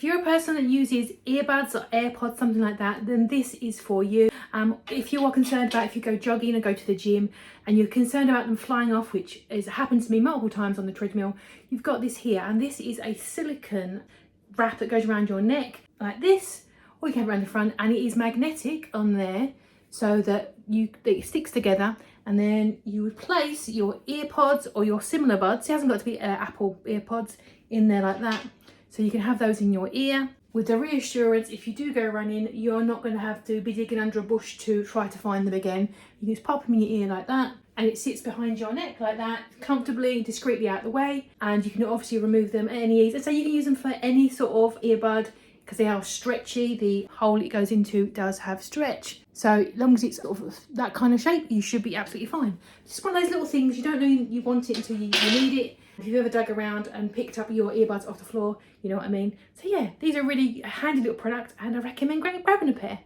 If you're a person that uses earbuds or AirPods, something like that, then this is for you. If you are concerned about if you go jogging or go to the gym and you're concerned about them flying off, which has happened to me multiple times on the treadmill, you've got this here, and this is a silicone wrap that goes around your neck like this, or you can have it around the front, and it is magnetic on there so that it sticks together, and then you would place your earpods or your similar buds. It hasn't got to be Apple earpods in there like that. So you can have those in your ear with the reassurance if you do go running, you're not going to have to be digging under a bush to try to find them again. You can just pop them in your ear like that, and it sits behind your neck like that, comfortably, discreetly out the way, and you can obviously remove them at any ease. And so you can use them for any sort of earbud because they are stretchy. The hole it goes into does have stretch. So as long as it's sort of that kind of shape, you should be absolutely fine. Just one of those little things, you don't know you want it until you need it. If you've ever dug around and picked up your earbuds off the floor, you know what I mean. So yeah, these are really a handy little product, and I recommend grabbing a pair.